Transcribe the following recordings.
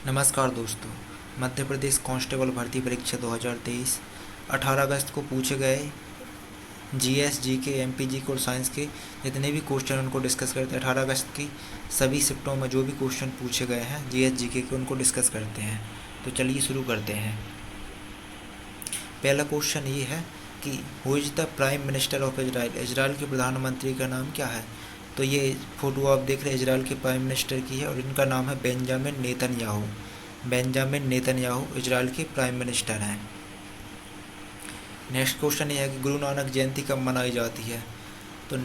नमस्कार दोस्तों। मध्य प्रदेश कांस्टेबल भर्ती परीक्षा 2023 18 अगस्त को पूछे गए जीएस, जीके, एमपीजी और साइंस के जितने भी क्वेश्चन उनको डिस्कस करते हैं। 18 अगस्त की सभी शिफ्टों में जो भी क्वेश्चन पूछे गए हैं जीएस, जीके के, उनको डिस्कस करते हैं। तो चलिए शुरू करते हैं। पहला क्वेश्चन ये है कि who is the prime minister of Israel. Israel के प्रधानमंत्री का नाम क्या है? तो ये फोटो आप देख रहे हैं इजराइल के प्राइम मिनिस्टर की है और इनका नाम है Benjamin Netanyahu. Benjamin Netanyahu Israel के प्राइम मिनिस्टर हैं। नेक्स्ट क्वेश्चन ये है कि गुरु नानक जयंती कब मनाई जाती है? तो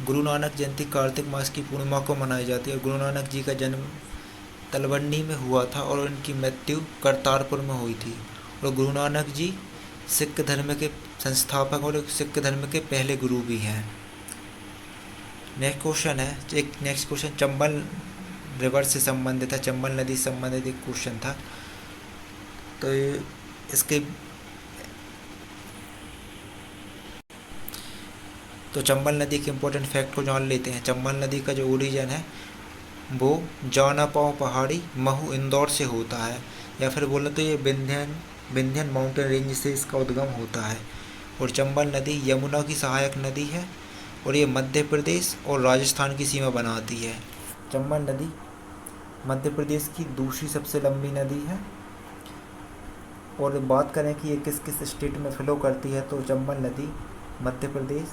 गुरु नानक जयंती कार्तिक मास की पूर्णिमा को मनाई जाती है। और गुरु नानक जी का जन्म तलवंडी में हुआ था और उनकी मृत्यु करतारपुर में हुई थी। और गुरु नानक जी सिख धर्म के संस्थापक और सिख धर्म के पहले गुरु भी हैं। नेक्स्ट क्वेश्चन है नेक्स्ट क्वेश्चन चंबल रिवर से संबंधित है, चंबल नदी से संबंधित एक क्वेश्चन था। तो इसके तो चंबल नदी के इम्पोर्टेंट फैक्ट को जान लेते हैं। चंबल नदी का जो ओरिजिन है वो जानापाव पहाड़ी महू इंदौर से होता है, या फिर बोले तो ये विंध्यन माउंटेन रेंज से इसका उद्गम होता है। और चंबल नदी यमुना की सहायक नदी है और ये मध्य प्रदेश और राजस्थान की सीमा बनाती है। चंबल नदी मध्य प्रदेश की दूसरी सबसे लंबी नदी है। और बात करें कि ये किस किस स्टेट में फ्लो करती है, तो चंबल नदी मध्य प्रदेश,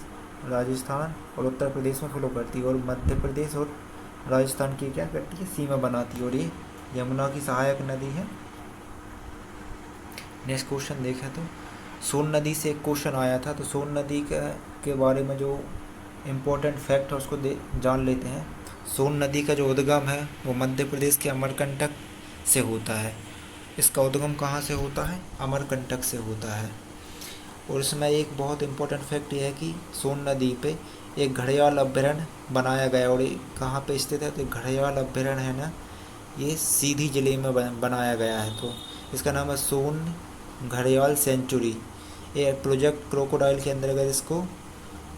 राजस्थान और उत्तर प्रदेश में फ्लो करती है। और मध्य प्रदेश और राजस्थान की क्या करती है, सीमा बनाती है। और ये यमुना की सहायक नदी है। नेक्स्ट क्वेश्चन देखें तो सोन नदी से एक क्वेश्चन आया था। तो सोन नदी के बारे में जो इम्पोर्टेंट फैक्ट है उसको जान लेते हैं। सोन नदी का जो उद्गम है वो मध्य प्रदेश के अमरकंटक से होता है। इसका उद्गम कहाँ से होता है? अमरकंटक से होता है। और इसमें एक बहुत इम्पोर्टेंट फैक्ट ये है कि सोन नदी पे एक घड़ियाल अभयारण्य बनाया गया। और ये कहाँ पे स्थित है? तो घड़ियाल अभयारण्य है ना, ये सीधी जिले में बनाया गया है। तो इसका नाम है सोन घड़ियाल सेंचुरी। ये प्रोजेक्ट क्रोकोडाइल के अंतर्गत इसको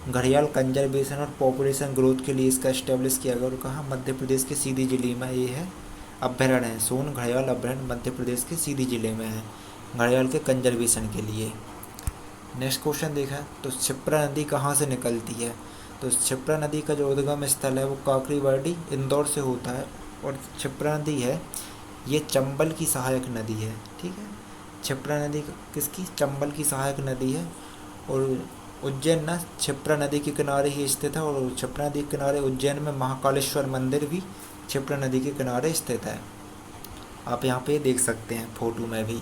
घड़ियाल कंजर्वेशन और पॉपुलेशन ग्रोथ के लिए इसका इस्टेब्लिश किया गया। और कहाँ? मध्य प्रदेश के सीधी जिले में ये है अभयारण्य है। सोन घड़ियाल अभयारण्य मध्य प्रदेश के सीधी जिले में है, घड़ियाल के कंजर्वेशन के लिए। नेक्स्ट क्वेश्चन देखा तो क्षिप्रा नदी कहाँ से निकलती है? तो क्षिप्रा नदी का जो उद्गम स्थल है वो काकरीवाड़ी इंदौर से होता है। और क्षिप्रा नदी है ये चंबल की सहायक नदी है। ठीक है, क्षिप्रा नदी किसकी? चंबल की सहायक नदी है। और उज्जैन ना क्षिप्रा नदी के किनारे ही स्थित है। और क्षिप्रा नदी के किनारे उज्जैन में महाकालेश्वर मंदिर भी क्षिप्रा नदी के किनारे स्थित है। आप यहाँ पे देख सकते हैं फोटो में भी।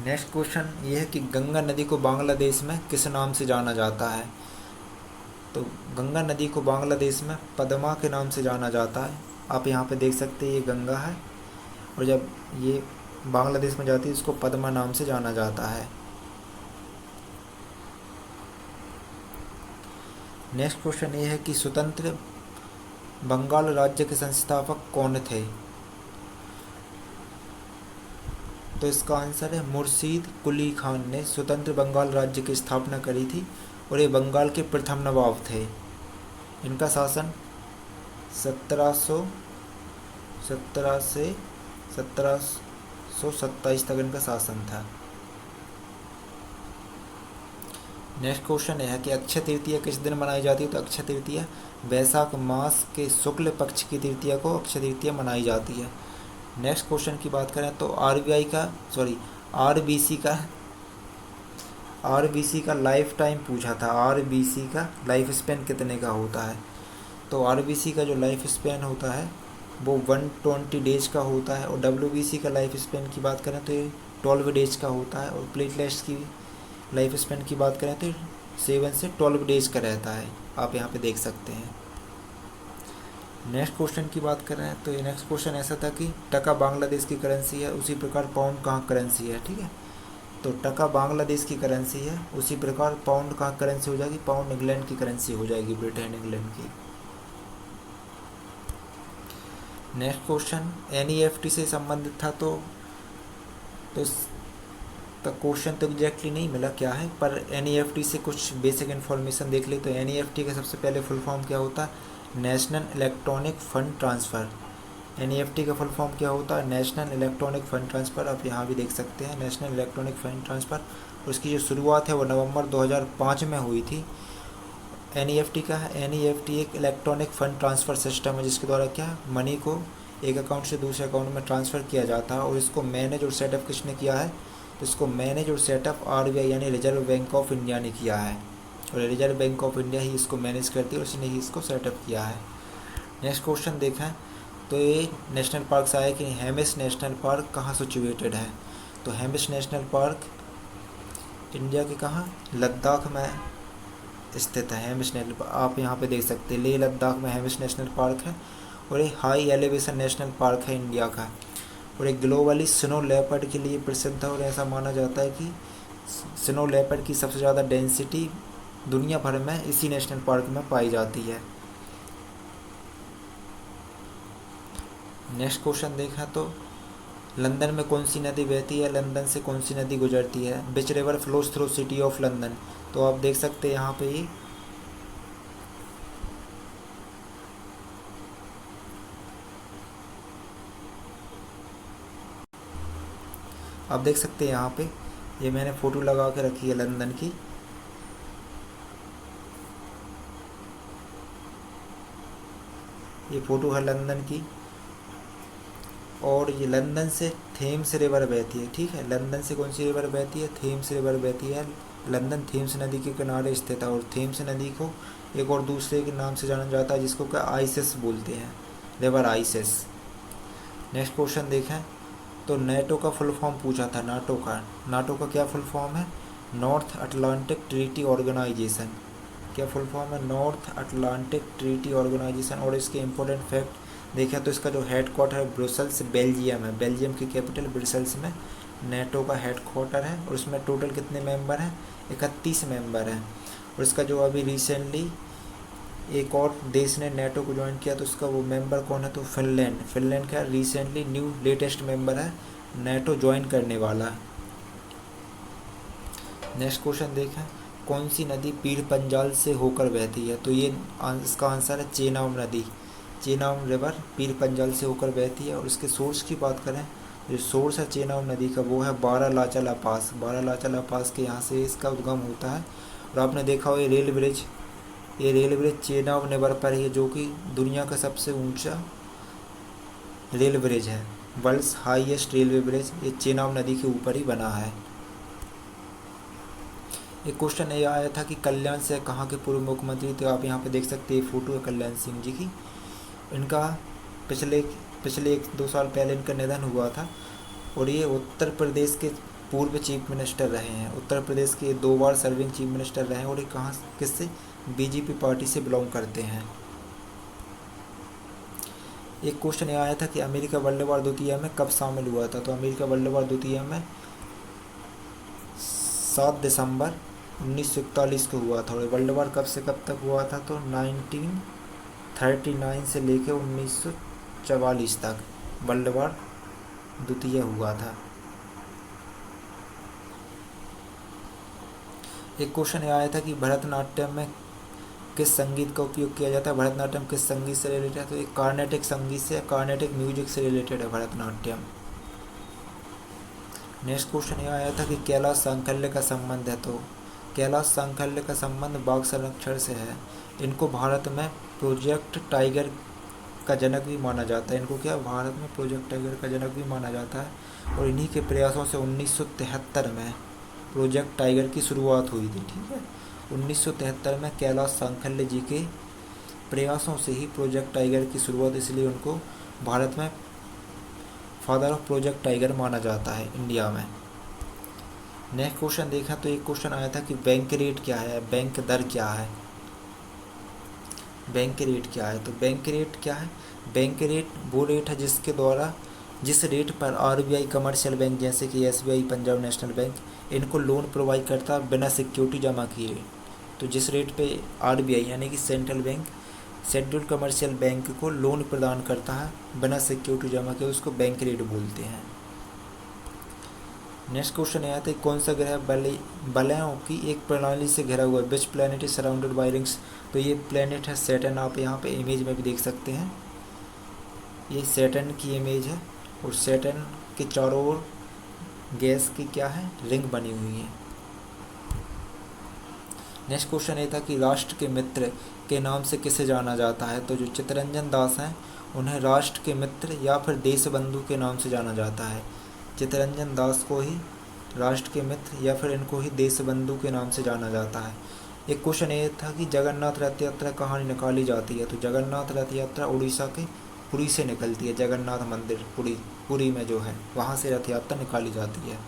नेक्स्ट क्वेश्चन ये है कि गंगा नदी को बांग्लादेश में किस नाम से जाना जाता है? तो गंगा नदी को बांग्लादेश में पद्मा के नाम से जाना जाता है। आप यहाँ पे देख सकते हैं ये गंगा है और जब ये बांग्लादेश में जाती है इसको पद्मा नाम से जाना जाता है। नेक्स्ट क्वेश्चन ये है कि स्वतंत्र बंगाल राज्य के संस्थापक कौन थे? तो इसका आंसर है मुर्शीद कुली खान ने स्वतंत्र बंगाल राज्य की स्थापना करी थी। और ये बंगाल के प्रथम नवाब थे। इनका शासन 1717 से 1727 तक इनका शासन था। नेक्स्ट क्वेश्चन है कि अक्षय तृतीया किस दिन मनाई जाती है? तो अक्षय तृतीया वैशाख मास के शुक्ल पक्ष की तृतीया को अक्षय तृतीया मनाई जाती है। नेक्स्ट क्वेश्चन की बात करें तो आरबीसी का लाइफ टाइम पूछा था। आरबीसी का लाइफ स्पेन कितने का होता है? तो आरबीसी का जो लाइफ स्पेन होता है वो 120 डेज का होता है। और डब्ल्यूबीसी का लाइफ स्पेन की बात करें तो ये 12 डेज का होता है। और प्लेटलेट्स की लाइफ स्पेन की बात करें तो 7 से 12 डेज का रहता है। आप यहाँ पे देख सकते हैं। नेक्स्ट क्वेश्चन की बात कर रहे हैं तो ये नेक्स्ट क्वेश्चन ऐसा था कि टका बांग्लादेश की करेंसी है, उसी प्रकार पाउंड कहाँ करेंसी है? ठीक है, तो टका बांग्लादेश की करेंसी है, उसी प्रकार पाउंड कहाँ करेंसी हो जाएगी? पाउंड इंग्लैंड की करेंसी हो जाएगी, ब्रिटेन इंग्लैंड की। नेक्स्ट क्वेश्चन एनईएफटी से संबंधित था। तो इसका क्वेश्चन तो एग्जैक्टली नहीं मिला क्या है, पर एनईएफटी से कुछ बेसिक इन्फॉर्मेशन देख ले। तो एनईएफटी का सबसे पहले फुल फॉर्म क्या होता है? National electronic fund transfer. NEFT का फुल फॉर्म क्या होता है? National electronic fund transfer. आप यहाँ भी देख सकते हैं नेशनल इलेक्ट्रॉनिक फंड ट्रांसफ़र। उसकी जो शुरुआत है वो नवंबर 2005 में हुई थी। NEFT का है, NEFT एक इलेक्ट्रॉनिक फ़ंड ट्रांसफ़र सिस्टम है जिसके द्वारा क्या मनी को एक अकाउंट से दूसरे अकाउंट में ट्रांसफ़र किया जाता है। और इसको मैनेज और सेटअप किसने किया है? तो इसको मैनेज और सेटअप RBI यानी रिजर्व बैंक ऑफ इंडिया ने किया है, और रिजर्व बैंक ऑफ इंडिया ही इसको मैनेज करती है और उसने ही इसको सेटअप किया है। नेक्स्ट क्वेश्चन देखें तो ये नेशनल पार्क से आया कि हेमिस नेशनल पार्क कहाँ सिचुएटेड है? तो हेमिस नेशनल पार्क इंडिया के कहाँ? लद्दाख में स्थित है हेमिस नेशनल पार्क। आप यहाँ पे देख सकते हैं लेह लद्दाख में हेमिस नेशनल पार्क है, और ये हाई एलिवेशन नेशनल पार्क है इंडिया का, और एक ग्लोबली स्नो लेपर्ड के लिए प्रसिद्ध है। और ऐसा माना जाता है कि स्नो लेपर्ड की सबसे ज़्यादा डेंसिटी दुनिया भर में इसी नेशनल पार्क में पाई जाती है। नेक्स्ट क्वेश्चन देखा तो लंदन में कौन सी नदी बहती है? लंदन से कौन सी नदी गुजरती है? Which river flows through city of London? तो आप देख सकते हैं यहाँ पे ही आप देख सकते हैं यहाँ पे ये मैंने फ़ोटो लगा के रखी है लंदन की। ये फ़ोटो है लंदन की, और ये लंदन से थेम्स रिवर बहती है। ठीक है, लंदन से कौन सी रिवर बहती है? थेम्स रिवर बहती है। लंदन थेम्स नदी के किनारे स्थित है, और थेम्स नदी को एक और दूसरे के नाम से जाना जाता है जिसको क्या आइसिस बोलते हैं, रिवर आइसिस। नेक्स्ट क्वेश्चन देखें तो नेटो का फुल फॉर्म पूछा था। नाटो का क्या फुल फॉर्म है? North Atlantic Treaty Organization. क्या फुल फॉर्म है? North Atlantic Treaty Organization. और इसके इंपॉर्टेंट फैक्ट देखें तो इसका जो हेड क्वार्टर है ब्रुसेल्स बेल्जियम है, बेल्जियम की कैपिटल ब्रुसेल्स में नेटो का हेड क्वार्टर है। और इसमें टोटल कितने मेंबर हैं? 31 मेंबर हैं। और इसका जो अभी रिसेंटली एक और देश ने नेटो को ज्वाइन किया तो उसका वो मेंबर कौन है? तो फिनलैंड का रिसेंटली न्यू लेटेस्ट मेंबर है नेटो ज्वाइन करने वाला। नेक्स्ट क्वेश्चन देखें कौन सी नदी पीर पंजाल से होकर बहती है? तो ये इसका आंसर है चेनाब नदी। चेनाब रिवर पीर पंजाल से होकर बहती है। और इसके सोर्स की बात करें, जो सोर्स है चेनाब नदी का वो है बारालाचाला पास। बारालाचाला पास के यहाँ से इसका उद्गम होता है। और आपने देखा हो ये रेल ब्रिज चेनाब रिवर पर है, जो कि दुनिया का सबसे ऊंचा रेल ब्रिज है। वर्ल्ड्स हाईएस्ट रेलवे ब्रिज ये चेनाब नदी के ऊपर ही बना है। एक क्वेश्चन ये आया था कि कल्याण सिंह कहाँ के पूर्व मुख्यमंत्री थे? आप यहाँ पे देख सकते हैं फोटो है कल्याण सिंह जी की। इनका पिछले पिछले 1-2 साल पहले इनका निधन हुआ था, और ये उत्तर प्रदेश के पूर्व चीफ मिनिस्टर रहे हैं। उत्तर प्रदेश के 2 बार सर्विंग चीफ मिनिस्टर रहे हैं, और ये कहाँ किससे? BJP पार्टी से बिलोंग करते हैं। एक क्वेश्चन ये आया था कि अमेरिका वर्ल्ड वॉर द्वितीय में कब शामिल हुआ था? तो अमेरिका वर्ल्ड वॉर द्वितीय में 7 दिसंबर 1941 को हुआ था। और वर्ल्ड वॉर कब से कब तक हुआ था? तो 1939 से लेकर 1944 तक वर्ल्ड वॉर द्वितीय हुआ था। एक क्वेश्चन आया था कि भरतनाट्यम में किस संगीत का उपयोग किया जाता है? भरतनाट्यम किस संगीत से रिलेटेड है? तो एक कार्नेटिक संगीत से, कार्नेटिक म्यूजिक से रिलेटेड है भरतनाट्यम। नेक्स्ट क्वेश्चन ये आया था कि कैलाश सांकल्य का संबंध है। तो कैलाश सांकल्य का संबंध बाघ संरक्षण से है। इनको भारत में प्रोजेक्ट टाइगर का जनक भी माना जाता है। इनको क्या भारत में प्रोजेक्ट टाइगर का जनक भी माना जाता है। और इन्हीं के प्रयासों से 1973 में प्रोजेक्ट टाइगर की शुरुआत हुई थी। ठीक है, 1973 में कैलाश सांकल्य जी के प्रयासों से ही प्रोजेक्ट टाइगर की शुरुआत, इसलिए उनको भारत में फादर ऑफ प्रोजेक्ट टाइगर माना जाता है इंडिया में। नेक्स्ट क्वेश्चन देखा तो एक क्वेश्चन आया था कि बैंक रेट क्या है, बैंक दर क्या है? बैंक रेट क्या है? तो बैंक रेट क्या है? बैंक रेट वो रेट है जिसके द्वारा, जिस रेट पर RBI कमर्शियल बैंक जैसे कि SBI, पंजाब नेशनल बैंक इनको लोन प्रोवाइड करता है बिना सिक्योरिटी जमा किए। तो जिस रेट पे RBI यानी कि central bank scheduled commercial bank को लोन प्रदान करता है बिना सिक्योरिटी जमा किए, उसको बैंक रेट बोलते हैं। नेक्स्ट क्वेश्चन यह आता है कौन सा ग्रह वलयों की एक प्रणाली से घिरा हुआ है? Which planet is surrounded by rings? तो ये प्लैनेट है सैटर्न। आप यहाँ पे इमेज में भी देख सकते हैं, ये सैटर्न की इमेज है और सैटर्न के चारों ओर गैस की क्या है, रिंग बनी हुई है। नेक्स्ट क्वेश्चन ये था कि राष्ट्र के मित्र के नाम से किसे जाना जाता है। तो जो चित्तरंजन दास हैं उन्हें राष्ट्र के मित्र या फिर देश बंधु के नाम से जाना जाता है। चित्तरंजन दास को ही राष्ट्र के मित्र या फिर इनको ही देश बंधु के नाम से जाना जाता है। एक क्वेश्चन ये था कि जगन्नाथ रथ यात्रा कहाँ निकाली जाती है। तो जगन्नाथ रथ यात्रा उड़ीसा के पुरी से निकलती है। जगन्नाथ मंदिर पुरी में जो है वहाँ से रथ यात्रा निकाली जाती है।